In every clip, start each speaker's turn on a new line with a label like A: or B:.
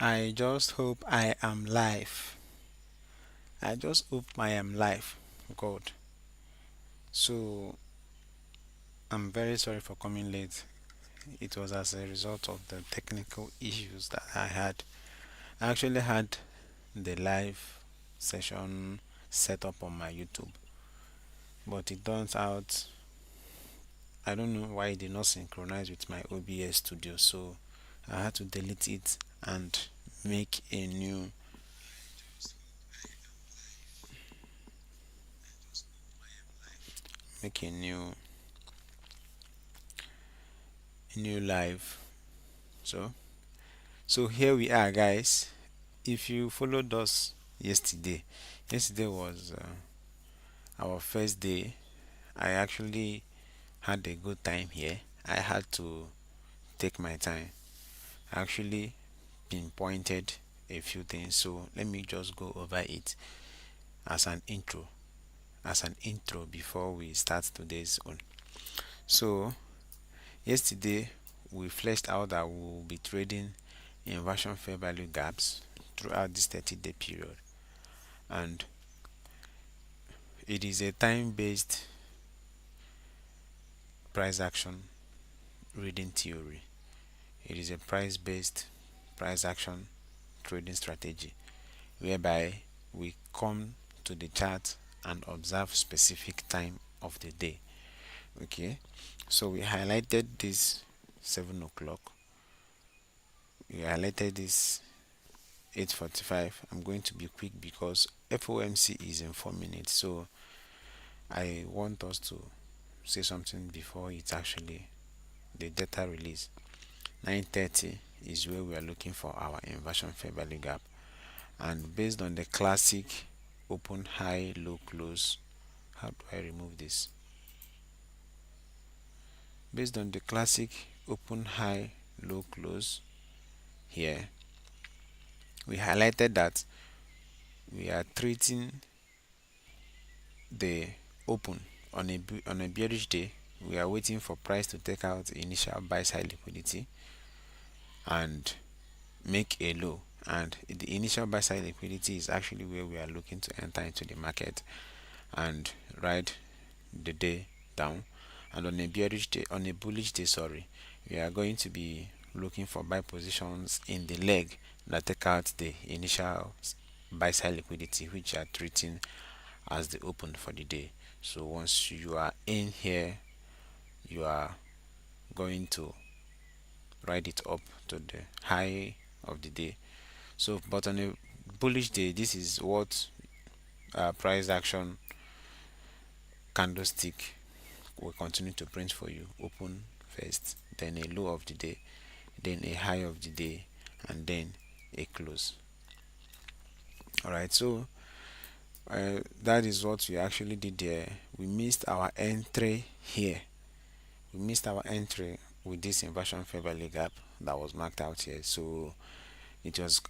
A: I just hope I am live. I just hope I am live. God. So I'm very sorry for coming late. It was as a result of the technical issues that I had. I actually had the live session set up on my YouTube, but it turns out I don't know why it did not synchronize with my OBS studio, so I had to delete it and make a new make a new live. So So here we are, guys. If you followed us yesterday was our first day. I actually had a good time here. I had to take my time. I actually pinpointed a few things, so let me just go over it as an intro. As an intro before we start today's one. So yesterday we fleshed out that we will be trading inversion fair value gaps throughout this 30-day period, and it is a time-based price action reading theory. It is a price-based price action trading strategy whereby we come to the chart and observe specific time of the day. Okay, so we highlighted this 7 o'clock, we highlighted this 8:45. I'm going to be quick because FOMC is in 4 minutes, so I want us to say something before it's actually the data release. 9:30 is where we are looking for our inversion fair value gap, and based on the classic open high low close, how do I remove this? Based on the classic open high low close here, we highlighted that we are treating the open on a bearish day. We are waiting for price to take out initial buy side liquidity and make a low, and the initial buy side liquidity is actually where we are looking to enter into the market and ride the day down. And on a bearish day, on a bullish day, sorry, we are going to be looking for buy positions in the leg that take out the initial buy side liquidity, which are treating as the open for the day. So once you are in here, you are going to ride it up to the high of the day. So but on a bullish day, this is what price action candlestick will continue to print for you: open first, then a low of the day, then a high of the day, and then a close. All right, so that is what we actually did there. We missed our entry here. We missed our entry with this inversion fair value gap that was marked out here, so it was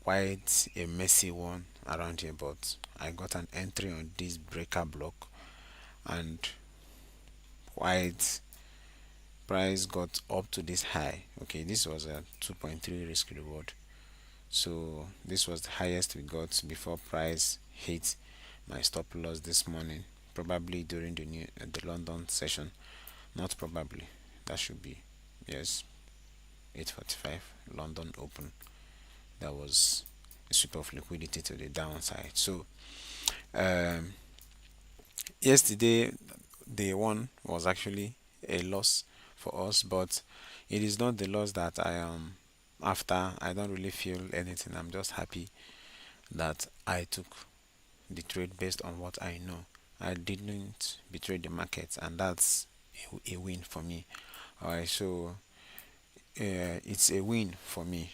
A: quite a messy one around here, but I got an entry on this breaker block, and quite price got up to this high. Okay, this was a 2.3 risk reward, so this was the highest we got before price hit my stop loss this morning, probably during the London session. Not probably, that should be, yes, 8:45 London open. That was a sweep of liquidity to the downside. So um yesterday, day one was actually a loss for us, but it is not the loss that I am after. I don't really feel anything. I'm just happy that I took the trade based on what I know. I didn't betray the market, and that's a win for me. Alright, so it's a win for me.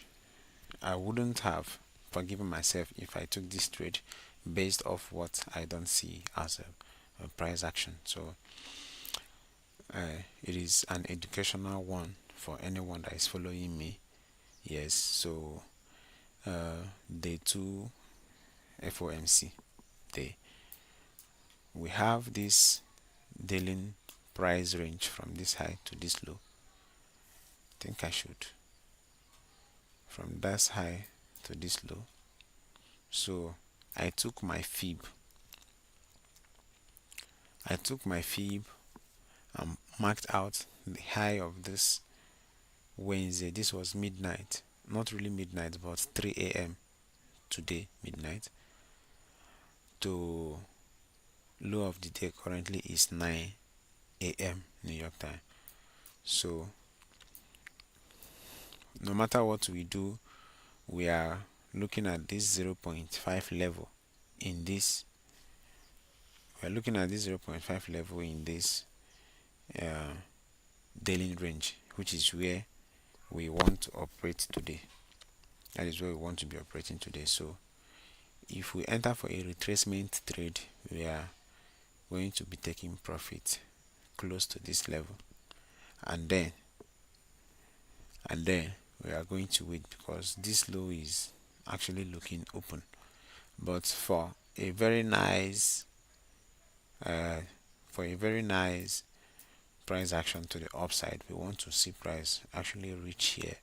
A: I wouldn't have forgiven myself if I took this trade based off what I don't see as a price action. So it is an educational one for anyone that is following me. Yes, so day two FOMC day, we have this daily price range from this high to this low. I think I should, from that high to this low. So I took my fib. I took my fib and marked out the high of this Wednesday. This was midnight. Not really midnight, but 3 a.m. today, midnight. To low of the day currently is 9 a.m. New York time. So no matter what we do, we are looking at this zero point 0.5 level in this. We are looking at this 0.5 level in this uh, daily range, which is where we want to operate today. That is where we want to be operating today. So if we enter for a retracement trade, we are going to be taking profit close to this level, and then we are going to wait because this low is actually looking open. But a very nice uh, for a very nice price action to the upside, we want to see price actually reach here.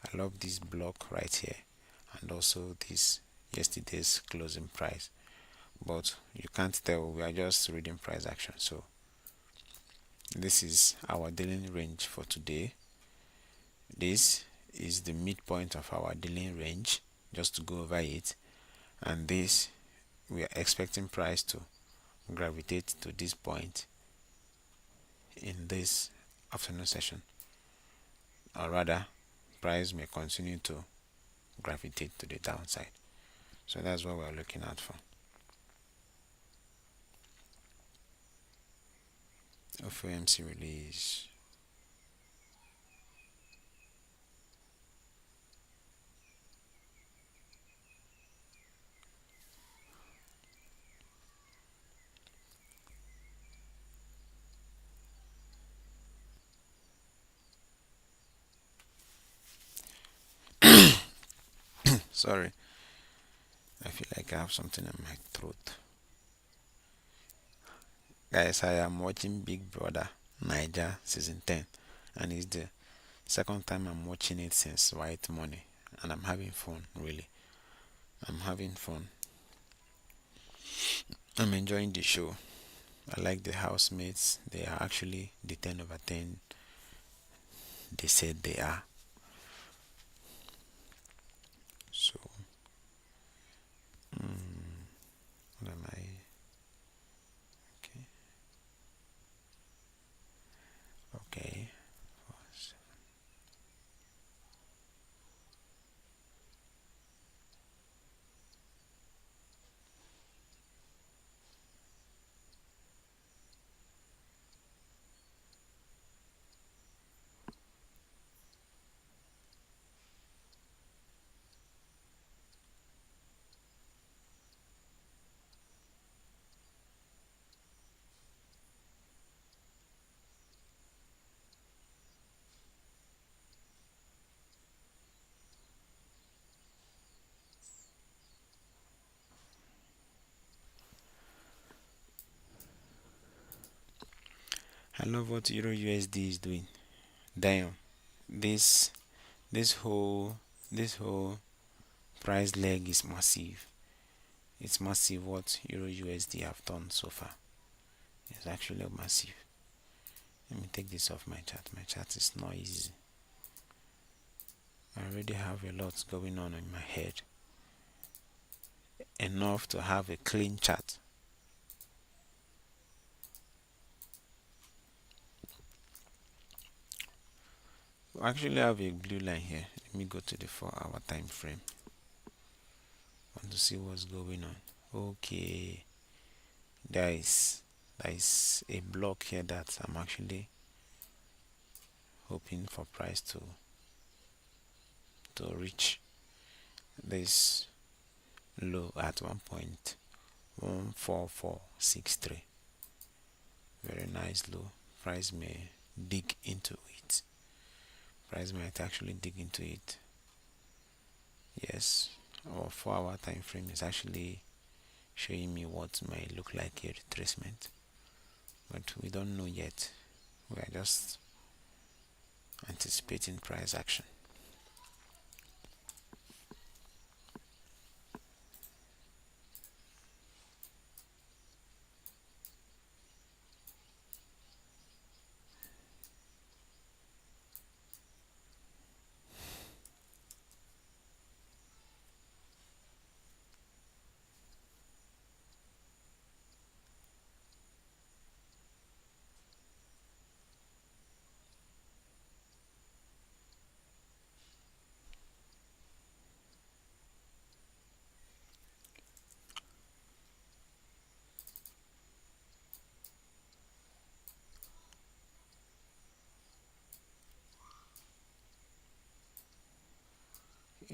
A: I love this block right here, and also this yesterday's closing price, but you can't tell, we are just reading price action. So this is our daily range for today. This is the midpoint of our daily range, just to go over it, and this, we are expecting price to gravitate to this point in this afternoon session, or rather price may continue to gravitate to the downside. So that's what we're looking out for. FOMC release. Sorry, I feel like I have something in my throat. Guys, I am watching Big Brother Niger season 10, and it's the second time I'm watching it since White Money, and I'm having fun, really. I'm having fun. I'm enjoying the show. I like the housemates. They are actually the 10 over 10 they said they are. So, what am I? Okay. Okay. I love what Euro USD is doing. Damn, this this whole this whole price leg is massive. It's massive what Euro USD have done so far. It's actually massive. Let me take this off my chart. My chart is noisy. I already have a lot going on in my head. Enough to have a clean chart. We actually have a blue line here. Let me go to the 4-hour time frame. Want to see what's going on. Okay. There is a block here that I'm actually hoping for price to reach this low at 1.14463. Very nice low. Price may dig into it. Price might actually dig into it. Yes, our 4-hour time frame is actually showing me what might look like a retracement, but we don't know yet. We are just anticipating price action.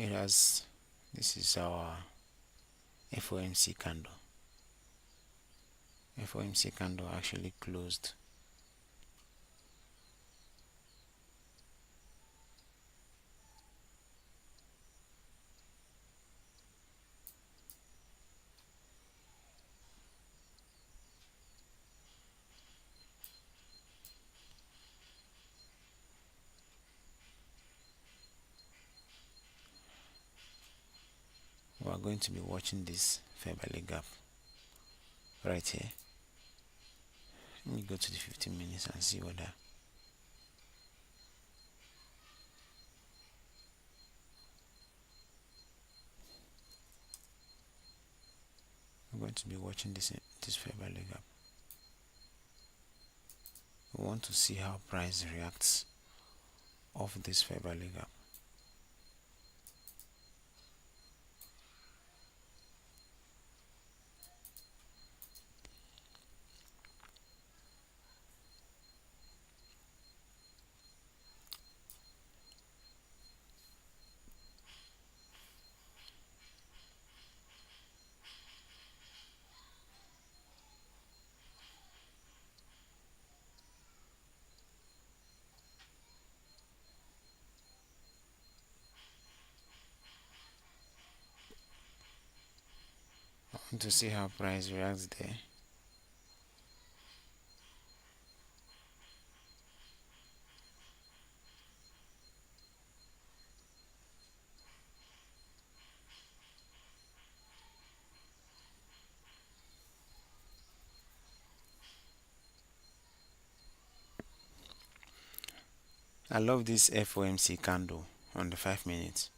A: it has, this is our FOMC candle. FOMC candle actually closed. We are going to be watching this fair value gap right here. Let me go to the 15 minutes and see whether we're going to be watching this fair value gap. We want to see how price reacts off this fair value gap. I want to see how price reacts there. I love this FOMC candle on the 5 minutes.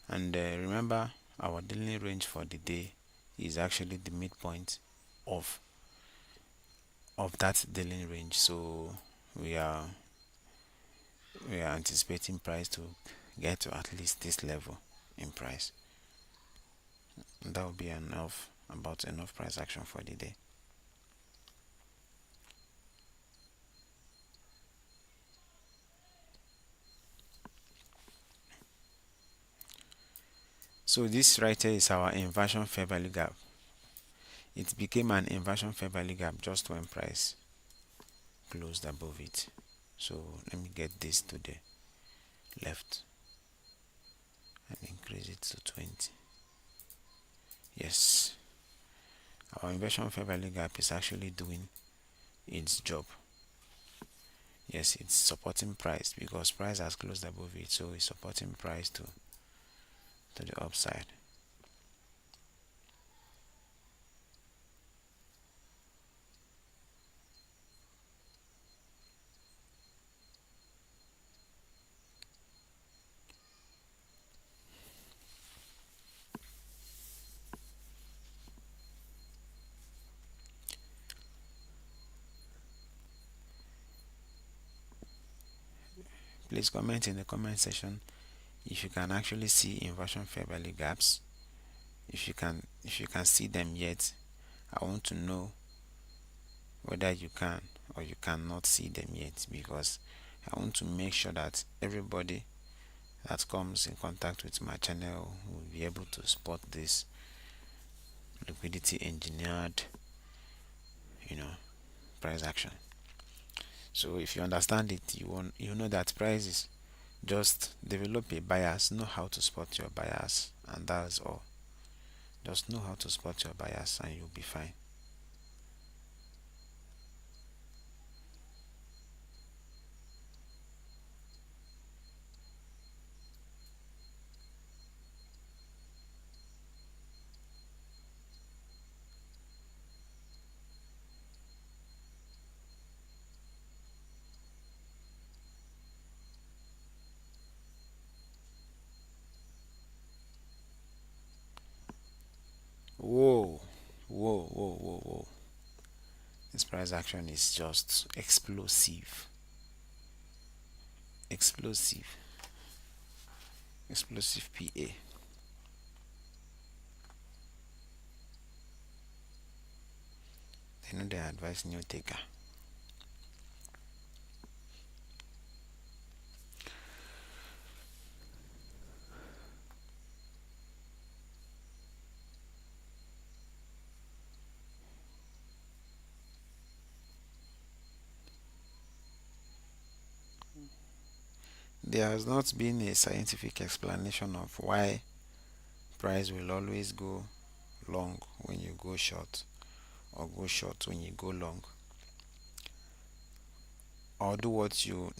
A: And remember, our daily range for the day is actually the midpoint of that daily range. So we are anticipating price to get to at least this level in price. And that will be enough price action for the day. So this right here is our inversion fair value gap. It became an inversion fair value gap just when price closed above it. So let me get this to the left and increase it to 20. Yes, our inversion fair value gap is actually doing its job. Yes, it's supporting price because price has closed above it, so it's supporting price to the upside. Please comment in the comment section if you can actually see inversion fair value gaps. If you can see them yet, I want to know whether you can or you cannot see them yet, because I want to make sure that everybody that comes in contact with my channel will be able to spot this liquidity engineered, price action. So if you understand it, you know that prices just develop a bias, know how to spot your bias, and that's all. Just know how to spot your bias and you'll be fine. Whoa, whoa, whoa, whoa, whoa. This price action is just explosive. Explosive. Explosive PA. They know they advise new taker. there has not been a scientific explanation of why price will always go long when you go short, or go short when you go long, or do what you